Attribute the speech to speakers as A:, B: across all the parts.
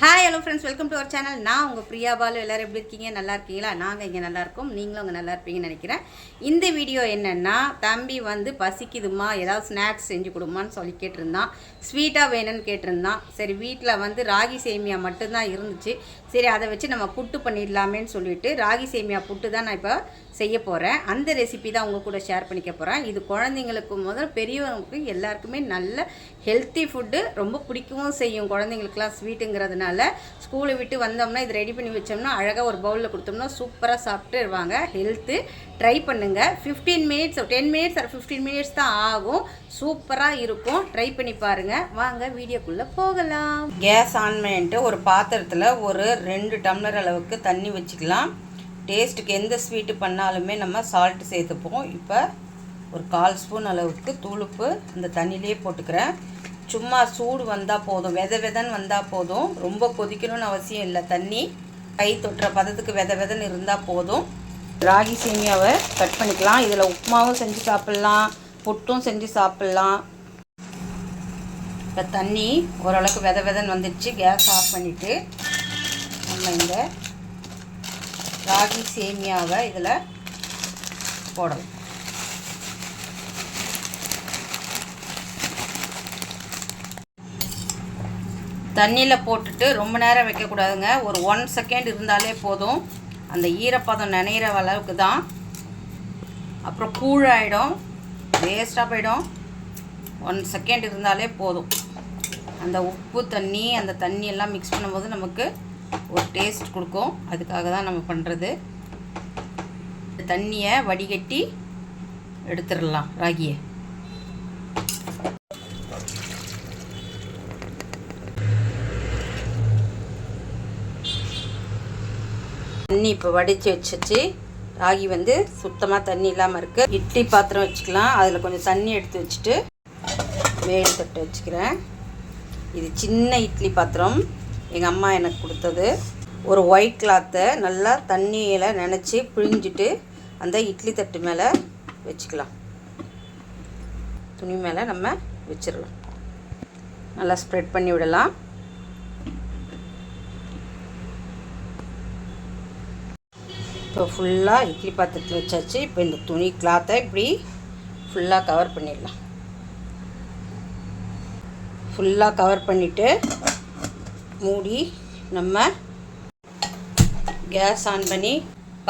A: Hi hello friends, welcome to our channel. நான் உங்கள் பிரியா பாலு. எல்லோரும் எப்படி இருக்கீங்க? நல்லா இருக்கீங்களா? நாங்கள் இங்கே நல்லாயிருக்கோம். நீங்களும் அங்கே நல்லா இருப்பீங்கன்னு நினைக்கிறேன். இந்த வீடியோ என்னென்னா, தம்பி வந்து பசிக்குதுமா, ஏதாவது ஸ்நாக்ஸ் செஞ்சு கொடுமான்னு சொல்லி கேட்டிருந்தான். ஸ்வீட்டாக வேணும்னு கேட்டிருந்தான். சரி, வீட்டில் வந்து ராகி சேமியா மட்டும்தான் இருந்துச்சு. சரி, அதை வச்சு நம்ம புட்டு பண்ணிடலாமேன்னு சொல்லிட்டு ராகி சேமியா புட்டு தான் நான் இப்போ செய்ய போகிறேன். அந்த ரெசிபி தான் உங்கள் கூட ஷேர் பண்ணிக்க போகிறேன். இது குழந்தைங்களுக்கு முதல் பெரியவங்களுக்கு எல்லாருக்குமே நல்ல ஹெல்த்தி ஃபுட்டு, ரொம்ப பிடிக்கவும் செய்யும். குழந்தைங்களுக்குலாம் ஸ்வீட்டுங்கிறதுனால ஸ்கூலை விட்டு வந்தோம்னா இது ரெடி பண்ணி வச்சோம்னா அழகாக ஒரு பவுலில் கொடுத்தோம்னா சூப்பராக சாப்பிட்டுருவாங்க. ஹெல்த்து ட்ரை பண்ணுங்கள். 15 மினிட்ஸ் 10 மினிட்ஸ் ஆர் 15 மினிட்ஸ் தான் ஆகும். சூப்பராக இருக்கும். ட்ரை பண்ணி பாருங்கள். வாங்க வீடியோக்குள்ளே போகலாம். கேஸ் ஆன் பண்ணிட்டு ஒரு பாத்திரத்தில் ஒரு 2 டம்ளர் அளவுக்கு தண்ணி வச்சுக்கலாம். டேஸ்ட்டுக்கு எந்த ஸ்வீட்டு பண்ணாலுமே நம்ம சால்ட்டு சேர்த்துப்போம். இப்போ ஒரு 1/4 ஸ்பூன் அளவுக்கு தூளுப்பு இந்த தண்ணியிலே போட்டுக்கிறேன். சும்மா சூடு வந்தால் போதும், வெதன்னு வந்தால் போதும். ரொம்ப கொதிக்கணும்னு அவசியம் இல்லை. தண்ணி கை தொட்டுற பதத்துக்கு வெதன்னு இருந்தால் போதும். ராகி சேமியாவை கட் பண்ணிக்கலாம். இதில் உப்புமாவும் செஞ்சு சாப்பிட்லாம், புட்டும் செஞ்சு சாப்பிட்லாம். இப்போ தண்ணி ஓரளவுக்கு வெதன்னு வந்துடுச்சு. கேஸ் ஆஃப் பண்ணிவிட்டு நம்ம இந்த ராகி சேமியாவை இதில் போடலாம். தண்ணியில் போட்டுட்டு ரொம்ப நேரம் வைக்கக்கூடாதுங்க. ஒரு 1 செகண்ட் இருந்தாலே போதும். அந்த ஈரப்பதம் நனைகிற அளவுக்கு தான். அப்புறம் கூழாயிடும், வேஸ்ட்டாக போயிடும். 1 செகண்ட் இருந்தாலே போதும். அந்த உப்பு தண்ணி அந்த தண்ணி எல்லாம் மிக்ஸ் பண்ணும்போது நமக்கு ஒரு டேஸ்ட் கொடுக்கும். அதுக்காக தான் நம்ம பண்ணுறது. தண்ணியை வடிகட்டி எடுத்துடலாம் ராகியை. தண்ணி இப்போ வடித்து வச்சிச்சு. ராகி வந்து சுத்தமாக தண்ணி இல்லாமல் இருக்குது. இட்லி பாத்திரம் வச்சுக்கலாம். அதில் கொஞ்சம் தண்ணி எடுத்து வச்சுட்டு மேல் தட்டு வச்சுக்கிறேன். இது சின்ன இட்லி பாத்திரம், எங்கள் அம்மா எனக்கு கொடுத்தது. ஒரு ஒயிட் கிளாத்தை நல்லா தண்ணியில் நனைச்சி பிழிஞ்சிட்டு அந்த இட்லி தட்டு மேலே வச்சுக்கலாம். துணி மேலே நம்ம வச்சிடலாம். நல்லா ஸ்ப்ரெட் பண்ணி விடலாம். இப்போ ஃபுல்லாக இட்லி பாத்திரத்தில் வச்சாச்சு. இப்போ இந்த துணி கிளாத்தை இப்படி ஃபுல்லாக கவர் பண்ணிடலாம். ஃபுல்லாக கவர் பண்ணிவிட்டு மூடி நம்ம கேஸ் ஆன் பண்ணி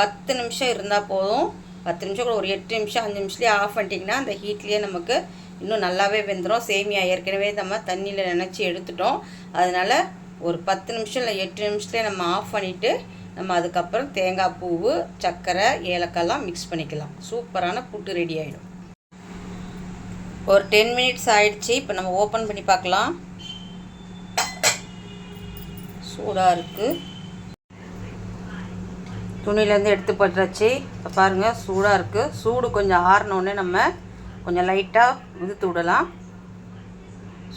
A: 10 நிமிஷம் இருந்தால் போதும். 10 நிமிஷம் கூட, ஒரு 8 நிமிஷம் 5 நிமிஷத்துலேயே ஆஃப் பண்ணிட்டிங்கன்னா அந்த ஹீட்லேயே நமக்கு இன்னும் நல்லாவே வெந்துடும். சேமியா ஏற்கனவே நம்ம தண்ணியில் நினச்சி எடுத்துட்டோம். அதனால் ஒரு 10 நிமிஷம் இல்லை 8 நிமிஷத்துலேயே நம்ம ஆஃப் பண்ணிவிட்டு நம்ம அதுக்கப்புறம் தேங்காய் பூவு, சர்க்கரை, ஏலக்காய்லாம் மிக்ஸ் பண்ணிக்கலாம். சூப்பரான புட்டு ரெடி ஆகிடும். ஒரு 10 மினிட்ஸ் ஆயிடுச்சு. இப்போ நம்ம ஓப்பன் பண்ணி பார்க்கலாம். சூடாக இருக்குது. துணியிலேருந்து எடுத்து போட்டாச்சு. இப்போ பாருங்கள், சூடாக இருக்குது. சூடு கொஞ்சம் ஆறினோடனே நம்ம கொஞ்சம் லைட்டாக உதுத்து விடலாம்.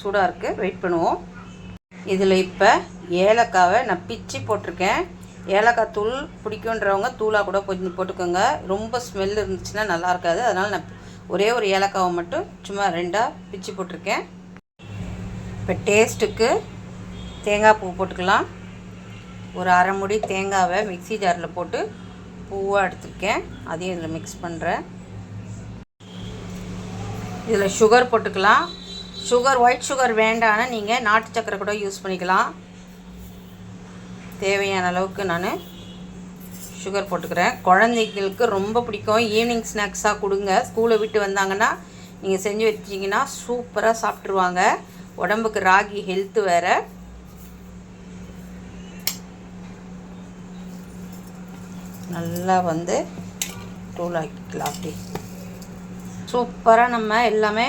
A: சூடாக இருக்குது, வெயிட் பண்ணுவோம். இதில் இப்போ ஏலக்காவை நான் பிச்சு போட்டிருக்கேன். ஏலக்காய் தூள் பிடிக்குன்றவங்க தூளாக கூட கொஞ்சம் போட்டுக்கோங்க. ரொம்ப ஸ்மெல் இருந்துச்சுன்னா நல்லா இருக்காது. அதனால் நான் ஒரே ஒரு ஏலக்காவை மட்டும் சும்மா 2ஆக பிச்சு போட்டிருக்கேன். இப்போ டேஸ்ட்டுக்கு தேங்காய் பூ போட்டுக்கலாம். ஒரு அரை முடி தேங்காவை மிக்ஸி ஜாரில் போட்டு பூவாக எடுத்துருக்கேன். அதையும் இதில் மிக்ஸ் பண்ணுறேன். இதில் சுகர் போட்டுக்கலாம். சுகர் ஒயிட் சுகர் வேண்டான்னு நீங்கள் நாட்டு சக்கரை கூட யூஸ் பண்ணிக்கலாம். தேவையான அளவுக்கு நான் சுகர் போட்டுக்கிறேன். குழந்தைங்களுக்கு ரொம்ப பிடிக்கும். ஈவினிங் ஸ்நாக்ஸாக கொடுங்க. ஸ்கூலை விட்டு வந்தாங்கன்னா நீங்கள் செஞ்சு வச்சிங்கன்னா சூப்பராக சாப்பிட்ருவாங்க. உடம்புக்கு ராகி ஹெல்த்து வேறு. நல்லா வந்து தூளாக்கிக்கலாம். அப்படி சூப்பராக நம்ம எல்லாமே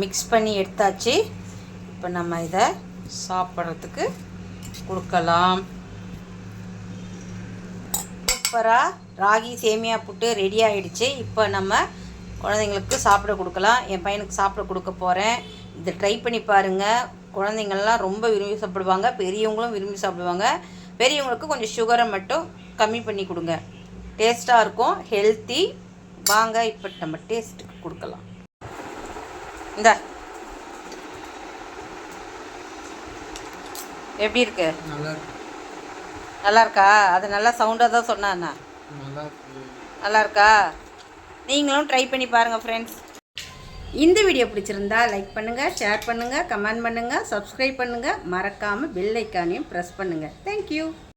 A: மிக்ஸ் பண்ணி எடுத்தாச்சு. இப்போ நம்ம இதை சாப்பிட்றதுக்கு கொடுக்கலாம். சூப்பராக ராகி சேமியா புட்டு ரெடி ஆகிடுச்சு. இப்போ நம்ம குழந்தைங்களுக்கு சாப்பிட கொடுக்கலாம். என் பையனுக்கு சாப்பிட கொடுக்க போகிறேன். இதை ட்ரை பண்ணி பாருங்கள். குழந்தைங்கள்லாம் ரொம்ப விரும்பி சாப்பிடுவாங்க. பெரியவங்களும் விரும்பி சாப்பிடுவாங்க. பெரியவங்களுக்கு கொஞ்சம் சுகரை மட்டும் கம்மி பண்ணி கொடுங்க. டேஸ்ட்டாக இருக்கும், ஹெல்த்தி. வாங்க இப்போ நம்ம டேஸ்ட்டுக்கு கொடுக்கலாம். இந்த எப்படி இருக்கு?
B: நல்லா இருக்கு.
A: நல்லா இருக்கா? அது நல்லா சவுண்டாக தான் சொன்னாண்ணா.
B: நல்லா இருக்கு.
A: நல்லா இருக்கா? நீங்களும் ட்ரை பண்ணி பாருங்கள் ஃப்ரெண்ட்ஸ். இந்த வீடியோ பிடிச்சிருந்தா லைக் பண்ணுங்கள், ஷேர் பண்ணுங்கள், கமெண்ட் பண்ணுங்கள், சப்ஸ்கிரைப் பண்ணுங்கள், மறக்காமல் பெல் ஐக்கானையும் ப்ரெஸ் பண்ணுங்கள். தேங்க்யூ.